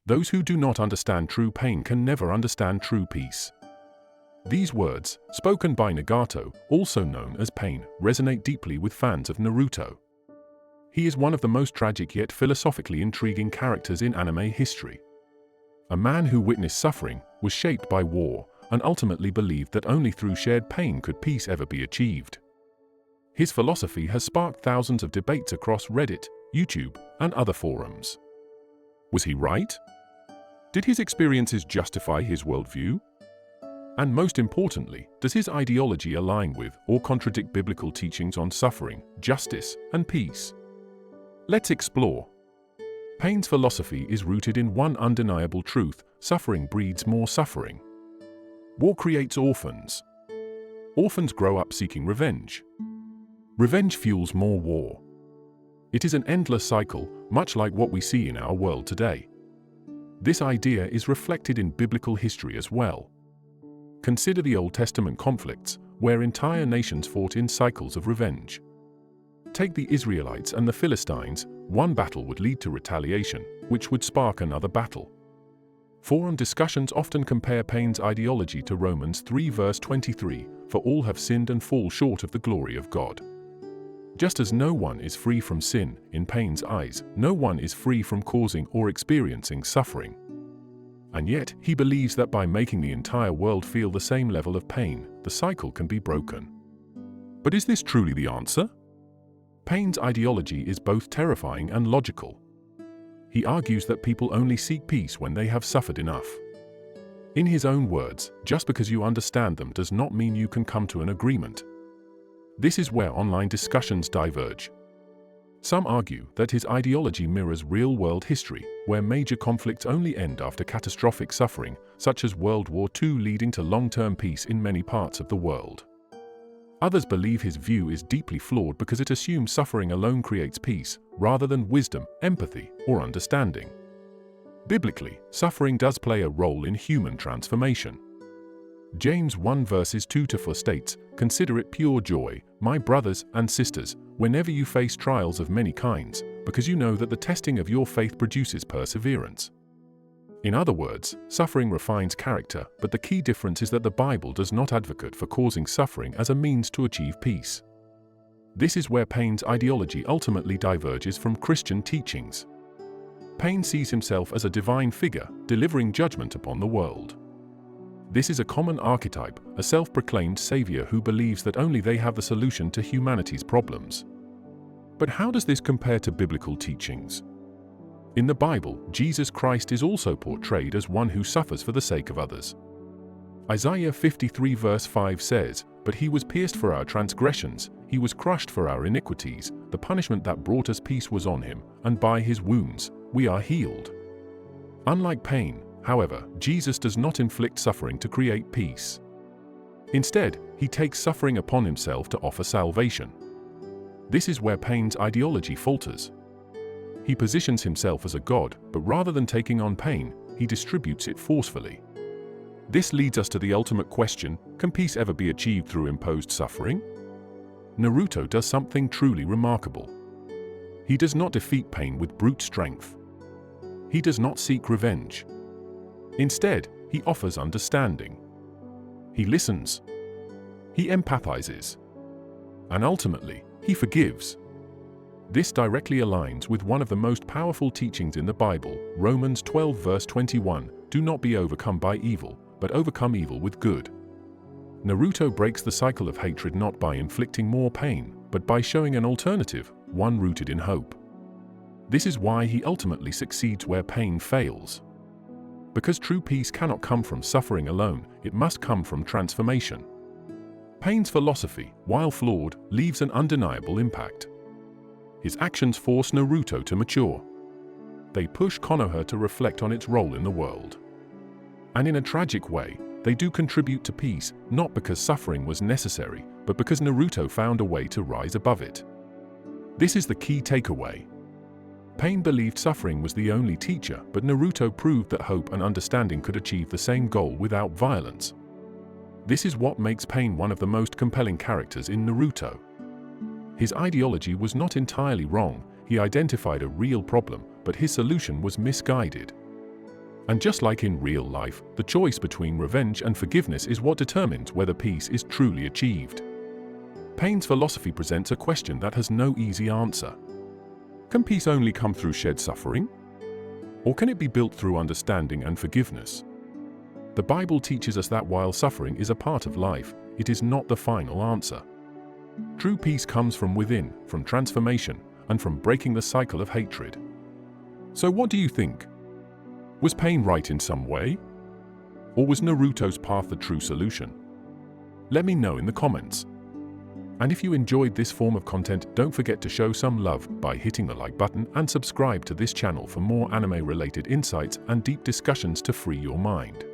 Those who do not understand true pain can never understand true peace. These words, spoken by Nagato, also known as Pain, resonate deeply with fans of Naruto. He is one of the most tragic yet philosophically intriguing characters in anime history. A man who witnessed suffering, was shaped by war, and ultimately believed that only through shared pain could peace ever be achieved. His philosophy has sparked thousands of debates across Reddit, YouTube, and other forums. Was he right? Did his experiences justify his worldview? And most importantly, does his ideology align with or contradict biblical teachings on suffering, justice, and peace? Let's explore. Pain's philosophy is rooted in one undeniable truth: suffering breeds more suffering. War creates orphans. Orphans grow up seeking revenge. Revenge fuels more war. It is an endless cycle, much like what we see in our world today. This idea is reflected in biblical history as well. Consider the Old Testament conflicts, where entire nations fought in cycles of revenge. Take the Israelites and the Philistines. One battle would lead to retaliation, which would spark another battle. Forum discussions often compare Pain's ideology to Romans 3 verse 23, "For all have sinned and fall short of the glory of God." Just as no one is free from sin, in Pain's eyes, no one is free from causing or experiencing suffering. And yet, he believes that by making the entire world feel the same level of pain, the cycle can be broken. But is this truly the answer? Pain's ideology is both terrifying and logical. He argues that people only seek peace when they have suffered enough. In his own words, just because you understand them does not mean you can come to an agreement. This is where online discussions diverge. Some argue that his ideology mirrors real-world history, where major conflicts only end after catastrophic suffering, such as World War II, leading to long-term peace in many parts of the world. Others believe his view is deeply flawed because it assumes suffering alone creates peace, rather than wisdom, empathy, or understanding. Biblically, suffering does play a role in human transformation. James 1 verses 2-4 states, "Consider it pure joy, my brothers and sisters, whenever you face trials of many kinds, because you know that the testing of your faith produces perseverance." In other words, suffering refines character, but the key difference is that the Bible does not advocate for causing suffering as a means to achieve peace. This is where Pain's ideology ultimately diverges from Christian teachings. Pain sees himself as a divine figure, delivering judgment upon the world. This is a common archetype, a self-proclaimed savior who believes that only they have the solution to humanity's problems. But how does this compare to biblical teachings? In the Bible, Jesus Christ is also portrayed as one who suffers for the sake of others. Isaiah 53 verse 5 says, "But he was pierced for our transgressions, he was crushed for our iniquities, the punishment that brought us peace was on him, and by his wounds we are healed." Unlike Pain, however, Jesus does not inflict suffering to create peace. Instead, he takes suffering upon himself to offer salvation. This is where Pain's ideology falters. He positions himself as a god, but rather than taking on pain, he distributes it forcefully. This leads us to the ultimate question: can peace ever be achieved through imposed suffering? Naruto does something truly remarkable. He does not defeat pain with brute strength. He does not seek revenge. Instead, he offers understanding. He listens. He empathizes. And ultimately, he forgives. This directly aligns with one of the most powerful teachings in the Bible, Romans 12 verse 21, "Do not be overcome by evil, but overcome evil with good." Naruto breaks the cycle of hatred not by inflicting more pain, but by showing an alternative, one rooted in hope. This is why he ultimately succeeds where pain fails. Because true peace cannot come from suffering alone, it must come from transformation. Pain's philosophy, while flawed, leaves an undeniable impact. His actions force Naruto to mature. They push Konoha to reflect on its role in the world. And in a tragic way, they do contribute to peace, not because suffering was necessary, but because Naruto found a way to rise above it. This is the key takeaway. Pain believed suffering was the only teacher, but Naruto proved that hope and understanding could achieve the same goal without violence. This is what makes Pain one of the most compelling characters in Naruto. His ideology was not entirely wrong. He identified a real problem, but his solution was misguided. And just like in real life, the choice between revenge and forgiveness is what determines whether peace is truly achieved. Pain's philosophy presents a question that has no easy answer. Can peace only come through shared suffering? Or can it be built through understanding and forgiveness? The Bible teaches us that while suffering is a part of life, it is not the final answer. True peace comes from within, from transformation, and from breaking the cycle of hatred. So what do you think? Was Pain right in some way? Or was Naruto's path the true solution? Let me know in the comments. And if you enjoyed this form of content, don't forget to show some love by hitting the like button and subscribe to this channel for more anime-related insights and deep discussions to free your mind.